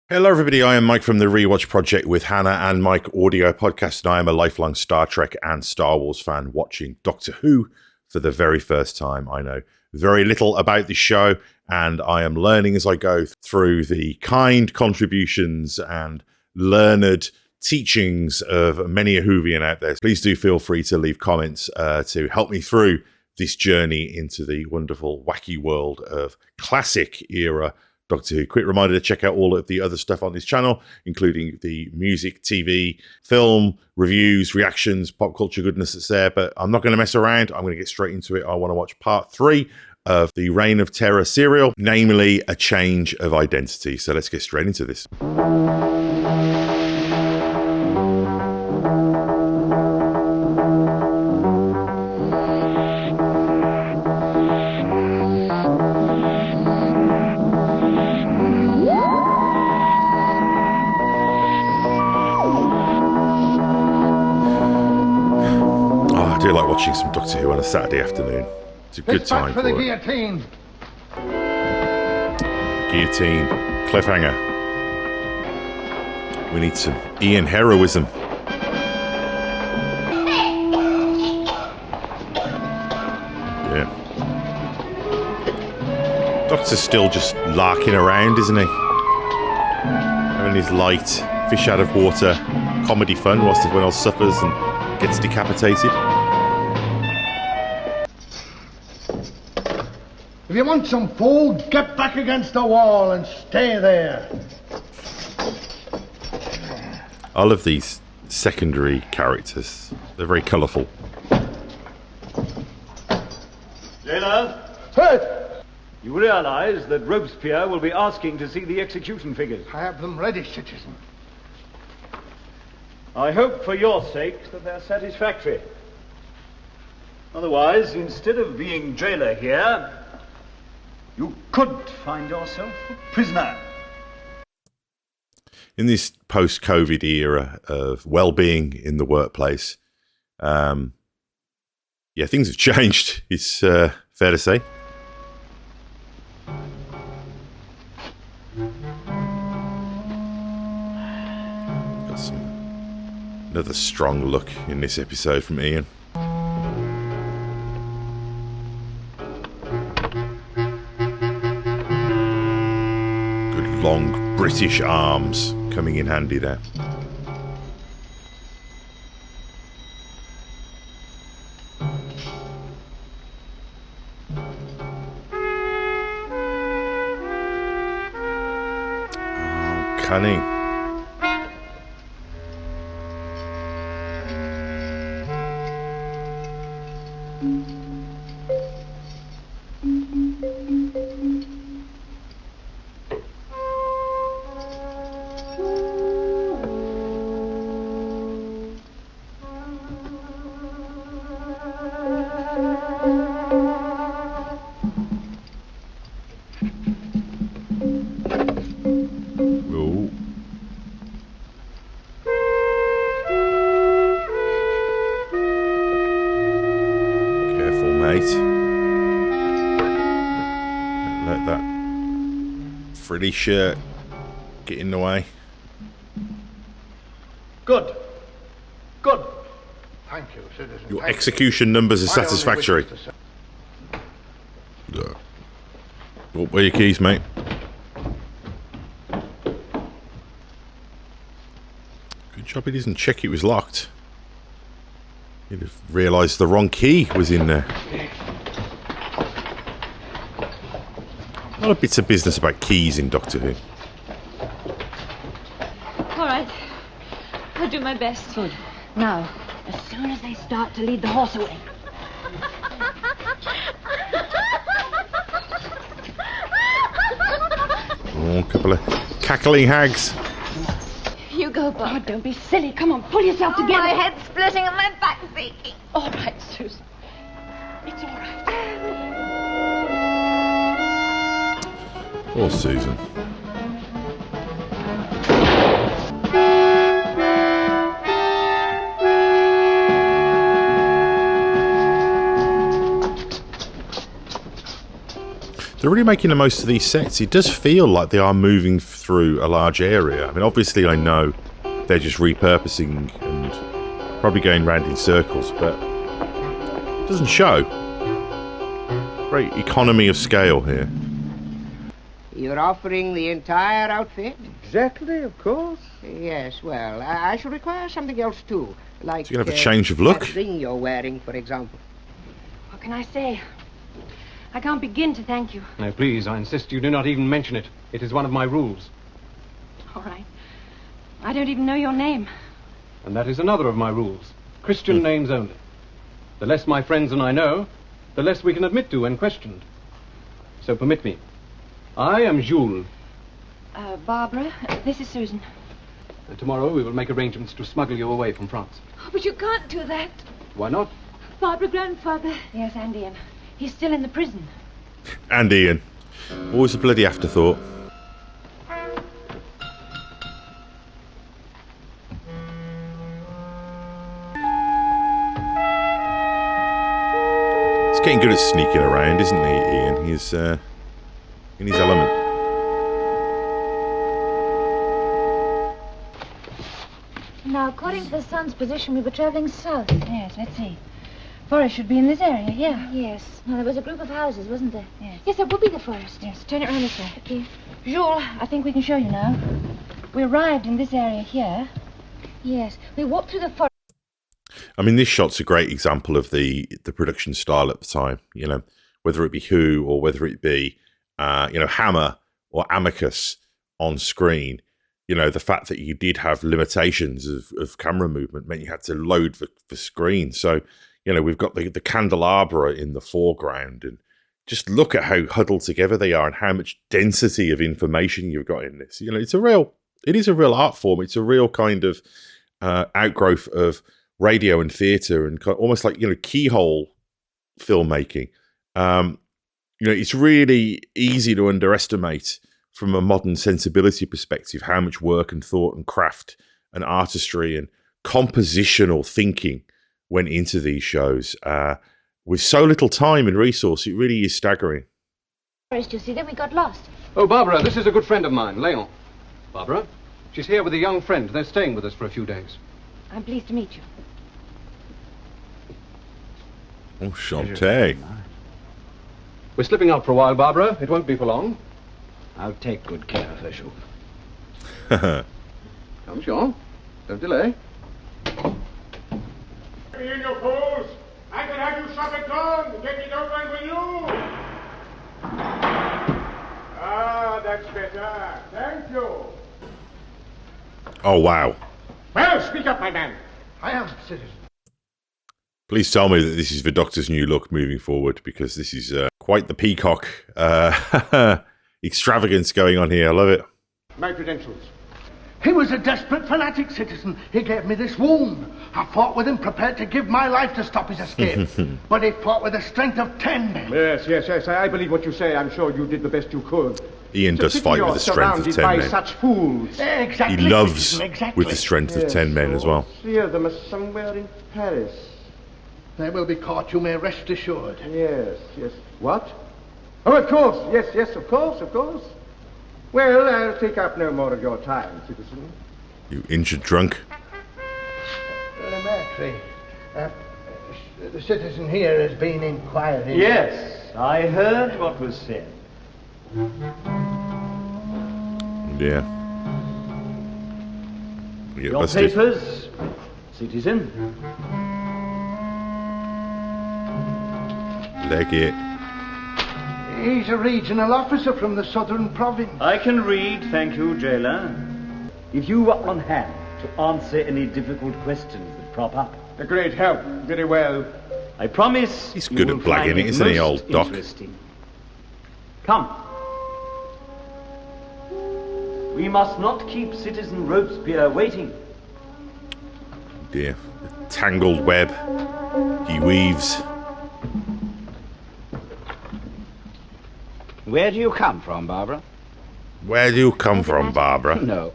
Hello everybody, I am Mike from the Rewatch Project with Hannah and Mike audio podcast, and I am a lifelong Star Trek and Star Wars fan watching Doctor Who for the very first time. I know very little about the show, and I am learning as I go through the kind contributions and learned teachings of many a Whovian out there. Please do feel free to leave comments to help me through this journey into the wonderful, wacky world of classic era Doctor Who. Quick reminder to check out all of the other stuff on this channel, including the music, TV, film, reviews, reactions, pop culture goodness that's there. But I'm not going to mess around. I'm going to get straight into it. I want to watch part 3 of the Reign of Terror serial, namely A Change of Identity. So let's get straight into this. I do like watching some Doctor Who on a Saturday afternoon. It's a good time for the it. guillotine. Guillotine. Cliffhanger. We need some Ian heroism. Yeah. Doctor's still just larking around, isn't he? Having his light, fish out of water, comedy fun whilst everyone else suffers and gets decapitated. If you want some food, get back against the wall and stay there. I love these secondary characters. They're very colourful. Jailer, Hey, you realize that Robespierre will be asking to see the execution figures. I have them ready, citizen. I hope for your sake that they're satisfactory. Otherwise, instead of being jailer here, you could find yourself a prisoner. In this post-COVID era of well-being in the workplace, things have changed. It's fair to say. Got another strong look in this episode from Ian. Long British arms coming in handy there. Oh, cunning. Let that frilly shirt get in the way. Good. Thank you, citizen. Your Thank execution numbers are you. My only satisfactory. wish is to say- Oh, where are your keys, mate? Good job he doesn't check it was locked. He'd have realised the wrong key was in there. A lot of bits of business about keys in Doctor Who. All right. I'll do my best. Good. Now, as soon as they start to lead the horse away. Oh, a couple of cackling hags. You go, Bob. Oh, don't be silly. Come on, pull yourself together. My head's splitting and my back's aching. All right, Susan. It's all right. Poor Susan. They're really making the most of these sets. It does feel like they are moving through a large area. I mean, obviously I know they're just repurposing and probably going round in circles, but it doesn't show. Great economy of scale here. You're offering the entire outfit? Exactly, of course. Yes, well, I shall require something else too. Like, So you can have a change of look? that ring you're wearing, for example. What can I say? I can't begin to thank you. No, please, I insist you do not even mention it. It is one of my rules. All right. I don't even know your name. And that is another of my rules. Christian names only. The less my friends and I know, the less we can admit to when questioned. So permit me. I am Jules. Barbara, this is Susan. And tomorrow we will make arrangements to smuggle you away from France. Oh, but you can't do that. Why not? Barbara, grandfather. Yes, and Ian. He's still in the prison. And Ian. Always a bloody afterthought. He's getting good at sneaking around, isn't he, Ian? He's in his element. Now, according to the sun's position, we were travelling south. Yes, let's see. Forest should be in this area, yeah. Yes. Now, there was a group of houses, wasn't there? Yes. Yes, there would be the forest. Yes, turn it round this way. Okay. Jules, I think we can show you now. We arrived in this area here. Yes. We walked through the forest. I mean, this shot's a great example of the production style at the time. You know, whether it be Who or whether it be, Hammer or Amicus on screen. You know, the fact that you did have limitations of camera movement meant you had to load the screen. So, you know, we've got the candelabra in the foreground, and just look at how huddled together they are and how much density of information you've got in this. You know, it is a real art form. It's a real kind of outgrowth of radio and theatre and almost like, keyhole filmmaking. It's really easy to underestimate from a modern sensibility perspective how much work and thought and craft and artistry and compositional thinking went into these shows. With so little time and resource, it really is staggering. Forest, you see, then we got lost. Oh, Barbara, this is a good friend of mine, Leon. Barbara, she's here with a young friend. They're staying with us for a few days. I'm pleased to meet you. Oh, Shantae. We're slipping out for a while, Barbara. It won't be for long. I'll take good care of her, Jules. Come, Sean. Don't delay. Me in your pose. I can have you shut it down and get it over with you. Ah, that's better. Thank you. Oh, wow. Well, speak up, my man. I am citizen. Please tell me that this is the Doctor's new look moving forward, because this is quite the peacock extravagance going on here. I love it. My credentials. He was a desperate fanatic, citizen. He gave me this wound. I fought with him, prepared to give my life to stop his escape. But he fought with the strength of 10 men. Yes. I believe what you say. I'm sure you did the best you could. Ian does fight with the strength of 10 men. Such fools. Exactly. He loves citizen, exactly. with the strength of 10 men as well. 3 of them are somewhere in Paris. They will be caught, you may rest assured. Yes. What? Oh, of course. Yes, of course. Well, I'll take up no more of your time, citizen. You injured drunk. Elementary. The citizen here has been inquiring. Yes, I heard what was said. Yeah. Your busted. papers, citizen. Leg it. He's a regional officer from the southern province. I can read, thank you, jailer. If you are on hand to answer any difficult questions that crop up. A great help. Very well. I promise. He's you good will at blagging find it, isn't he, most old Doc? interesting. Come. We must not keep Citizen Robespierre waiting. Dear. The tangled web he weaves. Where do you come from, Barbara? Where do you come from, Barbara? No.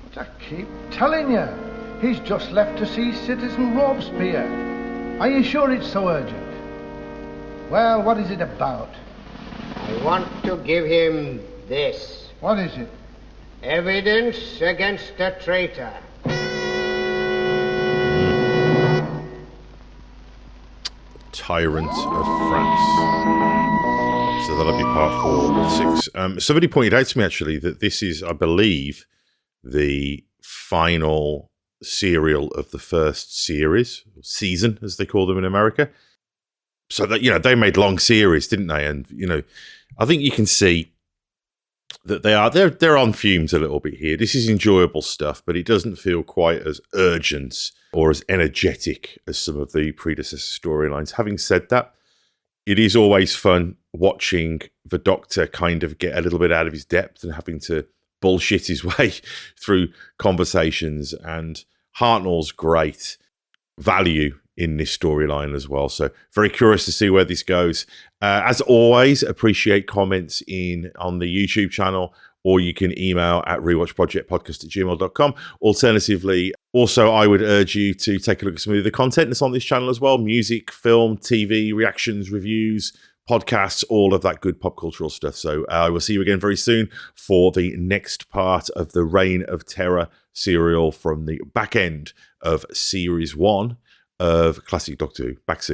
But I keep telling you, he's just left to see Citizen Robespierre. Are you sure it's so urgent? Well, what is it about? I want to give him this. What is it? Evidence against a traitor. Tyrant of France. So that'll be part 4 of 6. Somebody pointed out to me, actually, that this is, I believe, the final serial of the first season, as they call them in America. So that, they made long series, didn't they? And, I think you can see that they're on fumes a little bit here. This is enjoyable stuff, but it doesn't feel quite as urgent or as energetic as some of the predecessor storylines. Having said that, it is always fun watching the Doctor kind of get a little bit out of his depth and having to bullshit his way through conversations, and Hartnell's great value in this storyline as well. So very curious to see where this goes. As always, appreciate comments on the YouTube channel, or you can email at rewatchprojectpodcast@gmail.com. Alternatively, also, I would urge you to take a look at some of the content that's on this channel as well. Music, film, TV, reactions, reviews, podcasts, all of that good pop cultural stuff. So I will see you again very soon for the next part of the Reign of Terror serial from the back end of Series 1 of Classic Doctor Who. Back soon.